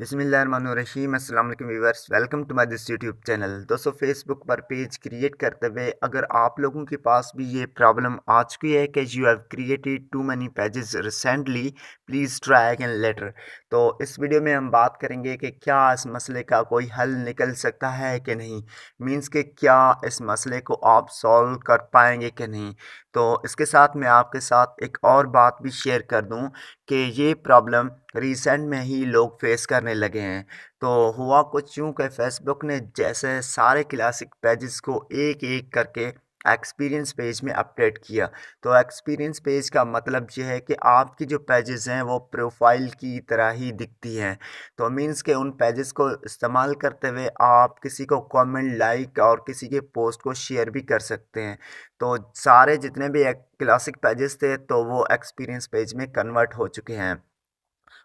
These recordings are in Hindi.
बिस्मिल्लाहिर्रहमानिर्रहीम। अस्सलाम वालेकुम viewers, welcome to my this YouTube channel. दोस्तों, फेसबुक पर पेज क्रिएट करते हुए अगर आप लोगों के पास भी ये प्रॉब्लम आ चुकी है कि you have created too many pages recently, please try again later. तो इस वीडियो में हम बात करेंगे कि क्या इस मसले का कोई हल निकल सकता है कि नहीं, मींस कि क्या इस मसले को आप सॉल्व कर पाएंगे कि नहीं। तो इसके साथ मैं आपके साथ एक और बात भी शेयर कर दूं कि ये प्रॉब्लम रिसेंट में ही लोग फेस करने लगे हैं। तो हुआ कुछ यूँ कि फेसबुक ने जैसे सारे क्लासिक पेजेस को एक एक करके एक्सपीरियंस पेज में अपडेट किया। तो एक्सपीरियंस पेज का मतलब ये है कि आपकी जो पेजेस हैं वो प्रोफाइल की तरह ही दिखती हैं। तो मींस के उन पेजेस को इस्तेमाल करते हुए आप किसी को कमेंट, लाइक और किसी के पोस्ट को शेयर भी कर सकते हैं। तो सारे जितने भी क्लासिक पेजेस थे तो वो एक्सपीरियंस पेज में कन्वर्ट हो चुके हैं।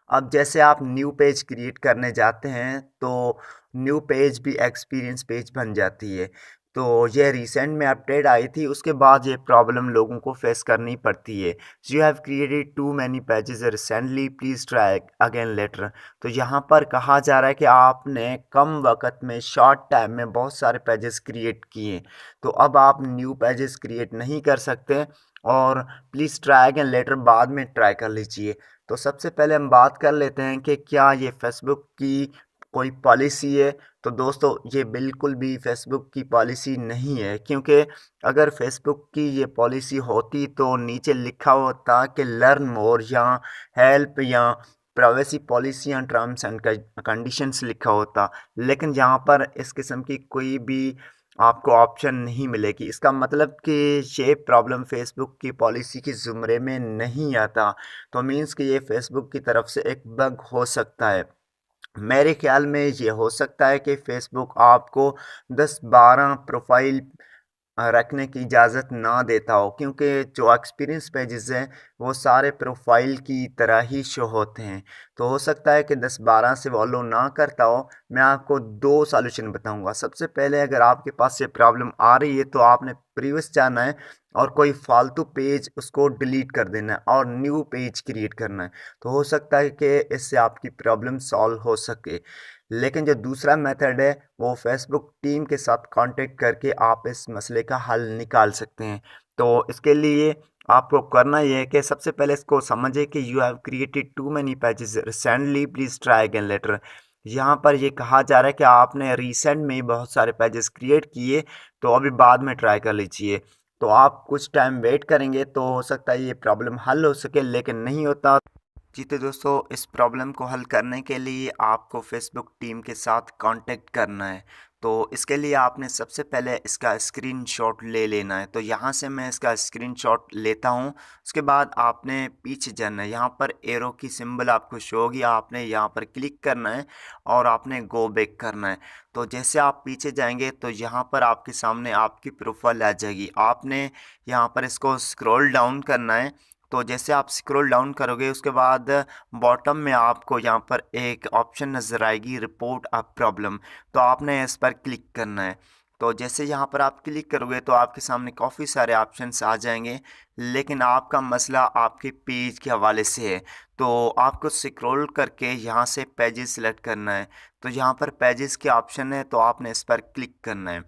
अब जैसे आप न्यू पेज क्रिएट करने जाते हैं तो न्यू पेज भी एक्सपीरियंस पेज बन जाती है। तो ये रिसेंट में अपडेट आई थी, उसके बाद ये प्रॉब्लम लोगों को फेस करनी पड़ती है। You have created too many pages recently, please try again later. तो यहाँ पर कहा जा रहा है कि आपने कम वक्त में, शॉर्ट टाइम में बहुत सारे पेजेस क्रिएट किए, तो अब आप न्यू पेजेस क्रिएट नहीं कर सकते और प्लीज़ ट्राई अगेन लेटर बाद में ट्राई कर लीजिए। तो सबसे पहले हम बात कर लेते हैं कि क्या ये फेसबुक की कोई पॉलिसी है। तो दोस्तों, ये बिल्कुल भी फेसबुक की पॉलिसी नहीं है, क्योंकि अगर फेसबुक की ये पॉलिसी होती तो नीचे लिखा होता कि लर्न मोर या हेल्प या प्राइवेसी पॉलिसी या टर्म्स एंड कंडीशंस लिखा होता। लेकिन यहाँ पर इस किस्म की कोई भी आपको ऑप्शन नहीं मिलेगी। इसका मतलब कि ये प्रॉब्लम फेसबुक की पॉलिसी के ज़ुमरे में नहीं आता। तो मीन्स कि ये फेसबुक की तरफ से एक बग हो सकता है। मेरे ख्याल में ये हो सकता है कि फेसबुक आपको 10-12 प्रोफाइल रखने की इजाज़त ना देता हो, क्योंकि जो एक्सपीरियंस पेजेस हैं वो सारे प्रोफाइल की तरह ही शो होते हैं। तो हो सकता है कि 10-12 से फॉलो ना करता हो। मैं आपको दो सॉल्यूशन बताऊंगा। सबसे पहले, अगर आपके पास ये प्रॉब्लम आ रही है तो आपने प्रीवियस जाना है और कोई फालतू पेज उसको डिलीट कर देना है और न्यू पेज क्रिएट करना है। तो हो सकता है कि इससे आपकी प्रॉब्लम सॉल्व हो सके। लेकिन जो दूसरा मेथड है वो फेसबुक टीम के साथ कांटेक्ट करके आप इस मसले का हल निकाल सकते हैं। तो इसके लिए आपको करना ये है कि सबसे पहले इसको समझे कि you have created too many pages recently, please try again later. यहाँ पर ये कहा जा रहा है कि आपने रिसेंट में ही बहुत सारे पेजेस क्रिएट किए, तो अभी बाद में ट्राई कर लीजिए। तो आप कुछ टाइम वेट करेंगे तो हो सकता है ये प्रॉब्लम हल हो सके, लेकिन नहीं होता। जी तो दोस्तों, इस प्रॉब्लम को हल करने के लिए आपको फेसबुक टीम के साथ कांटेक्ट करना है। तो इसके लिए आपने सबसे पहले इसका स्क्रीनशॉट ले लेना है। तो यहाँ से मैं इसका स्क्रीनशॉट लेता हूँ। उसके बाद आपने पीछे जाना है, यहाँ पर एरो की सिंबल आपको शो होगी, आपने यहाँ पर क्लिक करना है और आपने गो बैक करना है। तो जैसे आप पीछे जाएंगे तो यहाँ पर आपके सामने आपकी प्रोफाइल आ जाएगी। आपने यहाँ पर इसको स्क्रॉल डाउन करना है। तो जैसे आप स्क्रॉल डाउन करोगे उसके बाद बॉटम में आपको यहाँ पर एक ऑप्शन नज़र आएगी, रिपोर्ट अ प्रॉब्लम। तो आपने इस पर क्लिक करना है। तो जैसे यहाँ पर आप क्लिक करोगे तो आपके सामने काफ़ी सारे ऑप्शंस आ जाएंगे, लेकिन आपका मसला आपके पेज के हवाले से है। तो आपको स्क्रॉल करके यहाँ से पेजेस सेलेक्ट करना है। तो यहाँ पर पेजेस के ऑप्शन है, तो आपने इस पर क्लिक करना है।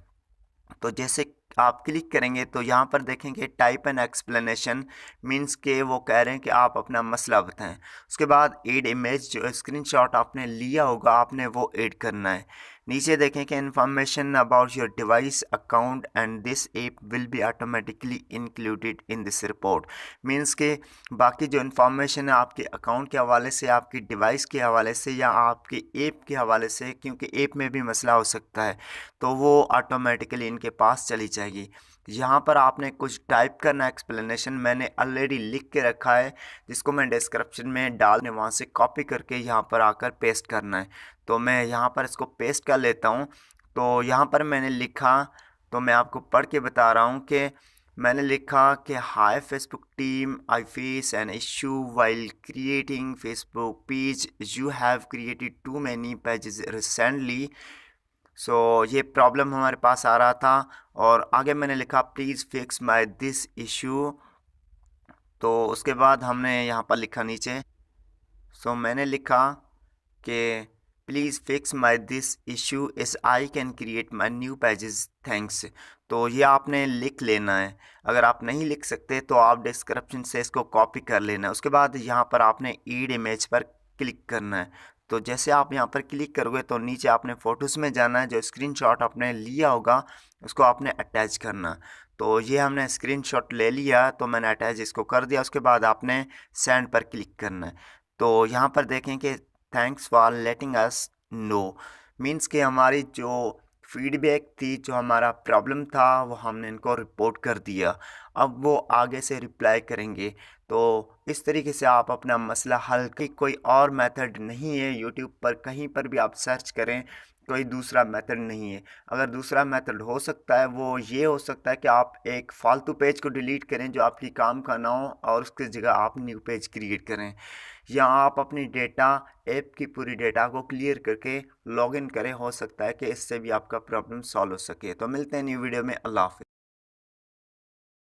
तो जैसे आप क्लिक करेंगे तो यहाँ पर देखेंगे टाइप एंड एक्सप्लेनेशन, मीन्स के वो कह रहे हैं कि आप अपना मसला बताएं। उसके बाद ऐड इमेज, जो स्क्रीनशॉट आपने लिया होगा आपने वो ऐड करना है। नीचे देखें कि information about your device account and this app will be automatically included in this report. Means के बाकी जो इन्फॉर्मेशन है आपके अकाउंट के हवाले से, आपकी डिवाइस के हवाले से या आपके ऐप के हवाले से, क्योंकि ऐप में भी मसला हो सकता है, तो वो ऑटोमेटिकली इनके पास चली जाएगी। यहाँ पर आपने कुछ टाइप करना, एक्सप्लेनेशन मैंने ऑलरेडी लिख के रखा है जिसको मैं डिस्क्रिप्शन में डालने, वहाँ से कॉपी करके यहाँ पर आकर पेस्ट करना है। तो मैं यहाँ पर इसको पेस्ट कर लेता हूँ। तो यहाँ पर मैंने लिखा, तो मैं आपको पढ़ के बता रहा हूँ कि मैंने लिखा कि hi Facebook team, I face an issue while creating Facebook page, you have created too many pages recently. ये प्रॉब्लम हमारे पास आ रहा था। और आगे मैंने लिखा please fix my this issue. तो उसके बाद हमने यहाँ पर लिखा नीचे, मैंने लिखा कि please fix my this issue इस I can create my new pages thanks. तो ये आपने लिख लेना है। अगर आप नहीं लिख सकते तो आप डिस्क्रिप्शन से इसको कॉपी कर लेना है। उसके बाद यहाँ पर आपने ईड इमेज पर क्लिक करना है। तो जैसे आप यहाँ पर क्लिक करोगे तो नीचे आपने फ़ोटोज़ में जाना है। जो स्क्रीनशॉट आपने लिया होगा उसको आपने अटैच करना। तो ये हमने स्क्रीनशॉट ले लिया तो मैंने अटैच इसको कर दिया। उसके बाद आपने सेंड पर क्लिक करना है। तो यहाँ पर देखें कि thanks for letting us know, means कि हमारी जो फीडबैक थी, जो हमारा प्रॉब्लम था, वो हमने इनको रिपोर्ट कर दिया। अब वो आगे से रिप्लाई करेंगे। तो इस तरीके से आप अपना मसला हल कोई और मेथड नहीं है। यूट्यूब पर कहीं पर भी आप सर्च करें, कोई दूसरा मेथड नहीं है। अगर दूसरा मेथड हो सकता है वो ये हो सकता है कि आप एक फालतू पेज को डिलीट करें जो आपकी काम का ना हो और उसकी जगह आप न्यू पेज क्रिएट करें, या आप अपनी डेटा ऐप की पूरी डेटा को क्लियर करके लॉगिन करें। हो सकता है कि इससे भी आपका प्रॉब्लम सॉल्व हो सके। तो मिलते हैं न्यू वीडियो में। अल्लाह हाफ़िज़।